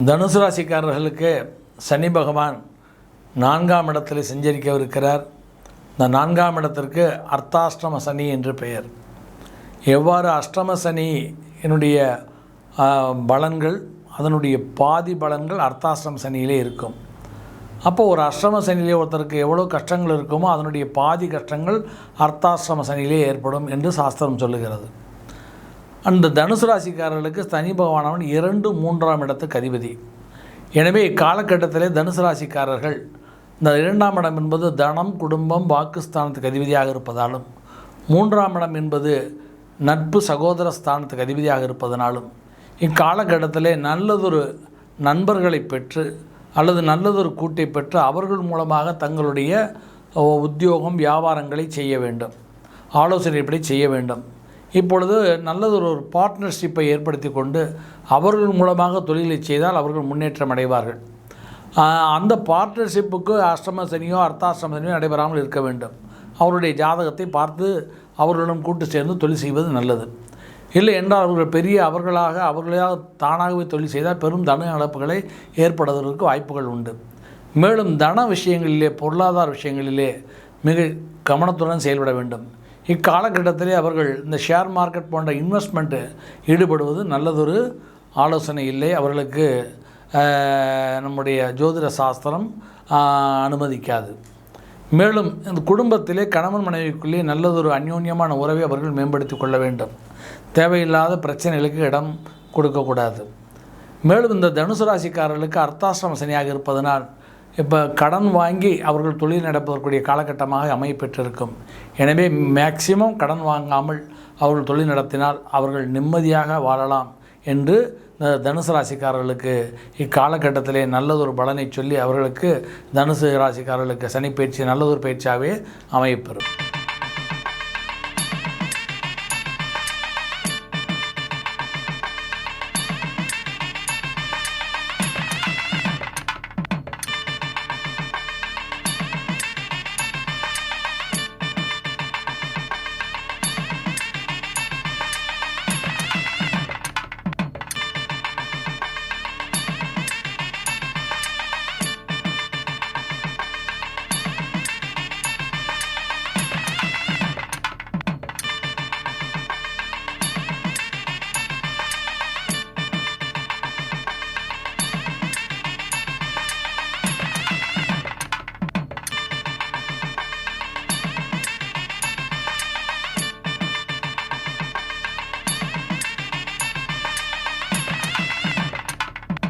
தனுசு ராசிக்காரர்களுக்கு சனி பகவான் 4ஆம் இடத்தில் சஞ்சரிக்கவிருக்கிறார். இந்த 4ஆம் இடத்திற்கு அர்த்தாஷ்டம சனி என்று பெயர். எவ்வாறு அஷ்டம சனி என்னுடைய பலன்கள், அதனுடைய பாதி பலன்கள் அர்த்தாஷ்டம சனியிலே இருக்கும். அப்போ ஒரு அஷ்டம சனியிலே ஒருத்தருக்கு எவ்வளோ கஷ்டங்கள் இருக்குமோ அதனுடைய பாதி கஷ்டங்கள் அர்த்தாஷ்டம சனியிலே ஏற்படும் என்று சாஸ்திரம் சொல்லுகிறது. அந்த தனுசு ராசிக்காரர்களுக்கு சனி பகவானவன் 2, 3ஆம் இடத்துக்கு அதிபதி. எனவே இக்காலகட்டத்திலே தனுசு ராசிக்காரர்கள் இந்த 2ஆம் இடம் என்பது தனம், குடும்பம், வாக்குஸ்தானத்துக்கு அதிபதியாக இருப்பதாலும், 3ஆம் இடம் என்பது நட்பு, சகோதர ஸ்தானத்துக்கு அதிபதியாக இருப்பதனாலும் இக்காலகட்டத்திலே நல்லதொரு நண்பர்களை பெற்று அல்லது நல்லதொரு கூட்டை பெற்று அவர்கள் மூலமாக தங்களுடைய உத்தியோகம், வியாபாரங்களை செய்ய வேண்டும், ஆலோசனைப்படி செய்ய வேண்டும். இப்பொழுது நல்லதொரு பார்ட்னர்ஷிப்பை ஏற்படுத்தி கொண்டு அவர்கள் மூலமாக தொழிலை செய்தால் அவர்கள் முன்னேற்றம் அடைவார்கள். அந்த பார்ட்னர்ஷிப்புக்கு அஷ்டம சனியோ அர்த்தாஷ்டம சனியோ நடைபெறாமல் இருக்க வேண்டும். அவருடைய ஜாதகத்தை பார்த்து அவர்களிடம் கூட்டு சேர்ந்து தொழில் செய்வது நல்லது. இல்லை என்றால் அவர்களாக தானாகவே தொழில் செய்தால் பெரும் தன இழப்புகளை ஏற்படுவதற்கு வாய்ப்புகள் உண்டு. மேலும் தன விஷயங்களிலே, பொருளாதார விஷயங்களிலே மிக கவனத்துடன் செயல்பட வேண்டும். இக்காலகட்டத்திலே அவர்கள் இந்த ஷேர் மார்க்கெட் போன்ற இன்வெஸ்ட்மெண்ட்டு ஈடுபடுவது நல்லதொரு ஆலோசனை இல்லை. அவர்களுக்கு நம்முடைய ஜோதிட சாஸ்திரம் அனுமதிக்காது. மேலும் இந்த குடும்பத்திலே கணவன் மனைவிக்குள்ளே நல்லதொரு அந்யோன்யமான உறவை அவர்கள் மேம்படுத்தி கொள்ள வேண்டும். தேவையில்லாத பிரச்சனைகளுக்கு இடம் கொடுக்கக்கூடாது. மேலும் இந்த தனுசு ராசிக்காரர்களுக்கு அர்த்தாஷ்டம சனியாக இருப்பதனால் இப்போ கடன் வாங்கி அவர்கள் தொழில் நடப்பதற்குரிய காலகட்டமாக அமையப்பெற்றிருக்கும். எனவே மேக்சிமம் கடன் வாங்காமல் அவர்கள் தொழில் நடத்தினால் அவர்கள் நிம்மதியாக வாழலாம் என்று தனுசு ராசிக்காரர்களுக்கு இக்காலகட்டத்திலே நல்லதொரு பலனை சொல்லி அவர்களுக்கு தனுசு ராசிக்காரர்களுக்கு சனி பயிற்சி நல்லதொரு பயிற்சியாகவே அமையப்பெறும்.